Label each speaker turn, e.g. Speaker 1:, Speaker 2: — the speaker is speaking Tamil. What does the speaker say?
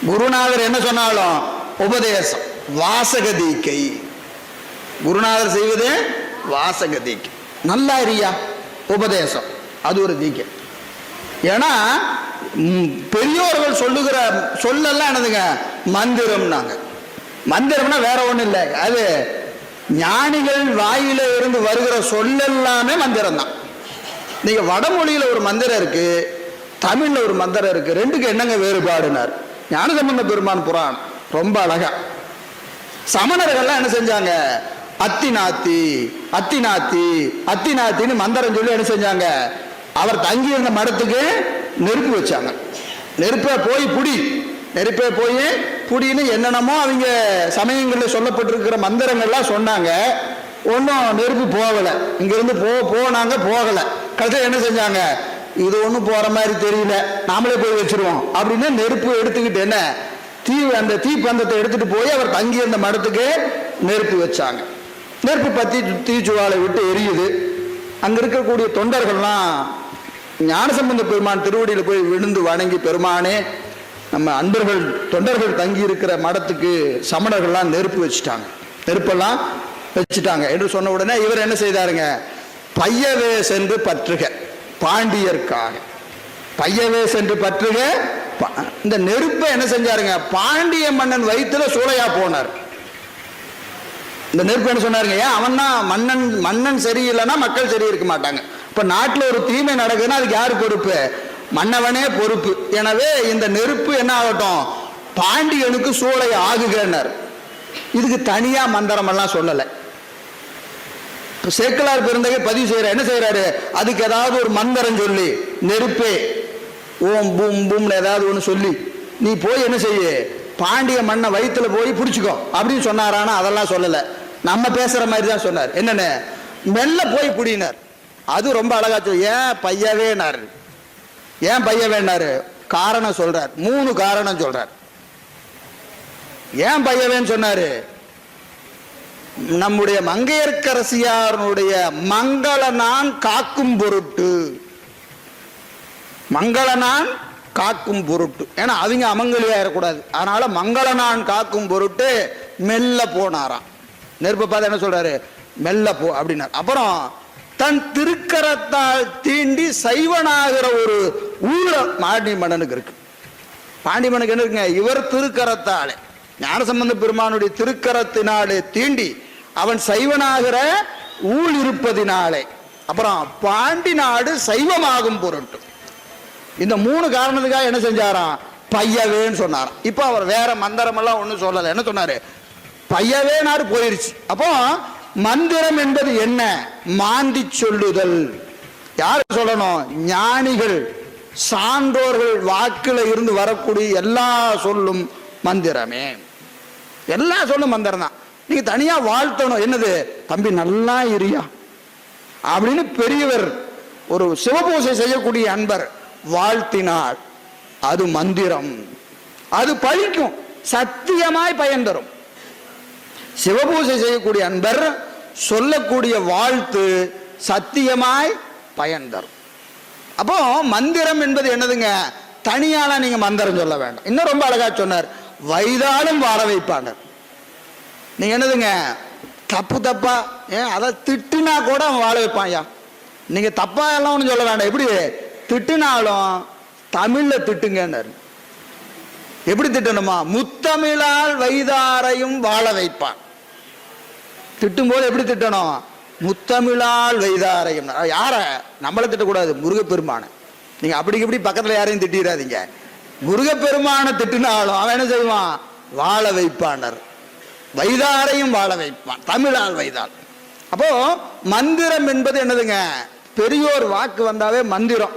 Speaker 1: குருநாதர் என்ன சொன்னாலும் உபதேசம், வாசக தீக்கை. குருநாதர் செய்வது வாசக தீக்கை. நல்லா இருக்கியா உபதேசம், அது ஒரு தீக்கை. ஏன்னா பெரியோர்கள் சொல்லுகிற சொல்லெல்லாம் என்னதுங்க மந்திரம்னாங்க. மந்திரம்னா வேற ஒண்ணும் இல்லை, அது ஞானிகள் வாயில இருந்து வருகிற சொல்லெல்லாமே மந்திரம் தான். நீங்க வடமொழியில ஒரு மந்திரம் இருக்கு, தமிழ்ல ஒரு மந்திரம் இருக்கு, ரெண்டுக்கு என்னங்க வேறுபாடுனார் ஞானசம்பந்த பெருமான் புராணம் ரொம்ப அழகா. சமணர்கள்லாம் என்ன செஞ்சாங்க, அத்திநாத்தி அத்திநாத்தி அத்திநாத்தின்னு மந்திரம் சொல்லி என்ன செஞ்சாங்க, அவர் தங்கி இருந்த மடத்துக்கு நெருப்பு வச்சாங்க. நெருப்பை போய் புடி, நெருப்பை போய் புடின்னு என்னென்னமோ அவங்க சமயங்களில் சொல்லப்பட்டிருக்கிற மந்திரங்கள்லாம் சொன்னாங்க. ஒன்றும் நெருப்பு போகலை. இங்கிருந்து போனாங்க, போகலை. கடைசியில் என்ன செஞ்சாங்க, இது ஒன்றும் போகிற மாதிரி தெரியல, நாமளே போய் வச்சிருவோம் அப்படின்னு நெருப்பு எடுத்துக்கிட்டு என்ன அந்த தீப்பந்தத்தை எடுத்துட்டு போய் அவர் தங்கி இருந்த மடத்துக்கு நெருப்பு வச்சாங்க. நெருப்பு பற்றி தீச்சுவாலை விட்டு எரியுது. அங்கே இருக்கக்கூடிய தொண்டர்கள்லாம் ஞானசம்பந்த பெருமான் திருவடியில் போய் விழுந்து வணங்கி, பெருமானே நம்ம அன்பர்கள் தொண்டர்கள் தங்கி இருக்கிற மடத்துக்கு சமணர்கள்லாம் நெருப்பு வச்சுட்டாங்க, நெருப்பெல்லாம் வச்சுட்டாங்க என்று சொன்ன உடனே இவர் என்ன செய்தாருங்க, பையவே சென்று பற்றுக பாண்டியர்க்காக, பையவே சென்று பற்றுக. இந்த நெருப்பை என்ன செஞ்சாருங்க, பாண்டிய மன்னன் வயிற்றுல சூளையா போனார். இந்த நெருப்பு என்ன சொன்னாருங்க, ஏன் அவன் தான் மன்னன், மன்னன் சரியில்லைன்னா மக்கள் சரி இருக்க மாட்டாங்க. இப்ப நாட்டில் ஒரு தீமை நடக்குதுன்னா அதுக்கு யாரு பொறுப்பு, மன்னவனே பொறுப்பு. எனவே இந்த நெருப்பு என்ன ஆகட்டும், பாண்டியனுக்கு சூளை ஆகுகிறார். இதுக்கு தனியா மந்திரம் எல்லாம் சொல்லலை. சேக்கலார் பெருந்தகை பதிவு செய்யற என்ன செய்யறாரு, அதுக்கு ஏதாவது ஒரு மந்திரம் சொல்லி, நெருப்பே ஓம் பூம் பூம்னு ஏதாவது ஒன்று சொல்லி நீ போய் என்ன செய்ய, பாண்டிய மண்ணை வயிற்றுல போய் பிடிச்சிக்கோ அப்படின்னு சொன்னாரானா அதெல்லாம் சொல்லலை. நம்ம பேசுற மாதிரி தான் சொன்னார். என்னன்னு, மெல்ல போய் பிடினார். அது ரொம்ப அழகா சொல். ஏன் பையவேனாரு, ஏன் பையவேனாரு, காரணம் சொல்றார். 3 காரணம் சொல்றார். ஏன் பையவேன்னு சொன்னாரு, நம்முடைய மங்கையர்க்கரசியாருடைய மங்கள நான் காக்கும் பொருட்டு, மங்கள நான் காக்கும் பொருட்டு. ஏன்னா அவங்க அமங்கலியா இருக்கக்கூடாது, அதனால மங்கள நான் காக்கும் பொருட்டு மெல்ல போனாராம். நெருப்பை பார்த்து என்ன சொல்றாரு, மெல்ல போ அப்படின்னார். அப்புறம் தன் திருக்கரத்தால் தீண்டி சைவனாகிற ஒரு ஊழ பாண்டி மன்னனுக்கு இருக்கு. பாண்டி மன்னனுக்கு என்ன இருக்குங்க, இவர் திருக்கரத்தாலே ஞானசம்பந்த பெருமானுடைய திருக்கரத்தினாலே தீண்டி அவன் சைவனாகிற ஊழ் இருப்பதினாலே, அப்புறம் பாண்டி நாடு சைவமாகும் பொருட்டு. இந்த 3 காரணத்துக்காக என்ன செஞ்சாராம், பையவேன்னு சொன்னாராம். இப்ப அவர் வேற மந்திரம் எல்லாம் ஒன்றும் சொல்லலை. என்ன சொன்னாரு, பையவே நாடு போயிருச்சு. அப்போ மந்திரம் என்பது என்ன, மாந்தி சொல்லுதல். யாரு சொல்லணும், ஞானிகள் சான்றோர்கள் வாக்குல இருந்து வரக்கூடிய எல்லா சொல்லும் மந்திரமே. எல்லா சொல்லும் மந்திரம் தான். நீங்க தனியா வாழ்த்தணும், என்னது தம்பி நல்லா இருயா அப்படின்னு பெரியவர் ஒரு சிவபூசை செய்யக்கூடிய அன்பர் வாழ்த்தினார், அது மந்திரம், அது பழிக்கும், சத்தியமாய் பயன் தரும். சிவபூசை செய்யக்கூடிய அன்பர் சொல்லக்கூடிய வாழ்த்து சத்தியமாய் பயன் தரும். அப்போ மந்திரம் என்பது என்னதுங்க, தனியால நீங்க மந்திரம் சொல்ல வேண்டாம். இன்னும் ரொம்ப அழகா சொன்னார், வைதாலும் வாழ வைப்பாங்க. நீங்க என்னதுங்க, தப்பு தப்பா ஏன் அதை திட்டுனா கூட அவன் வாழ வைப்பான். ஐயா நீங்க தப்பா எல்லாம் ஒன்றும் சொல்ல வேண்டாம், எப்படி திட்டுனாலும் தமிழ்ல திட்டுங்கன்னாரு. எப்படி திட்டணுமா, முத்தமிழால் வைதாரையும் வாழ வைப்பான். திட்டும் போது எப்படி திட்டணும், முத்தமிழால் வைதாரையும். யார, நம்மளை திட்டக்கூடாது, முருகப்பெருமான. நீங்க அப்படி இப்படி பக்கத்துல யாரையும் திட்டிடாதீங்க. முருகப்பெருமான திட்டினாலும் அவன் என்ன செய்வான், வாழ வைப்பானர். வைதாரையும் வாழ வைப்பான், தமிழால் வைதால். அப்போ மந்திரம் என்பது என்னதுங்க, பெரியோர் வாக்கு வந்தாவே மந்திரம்.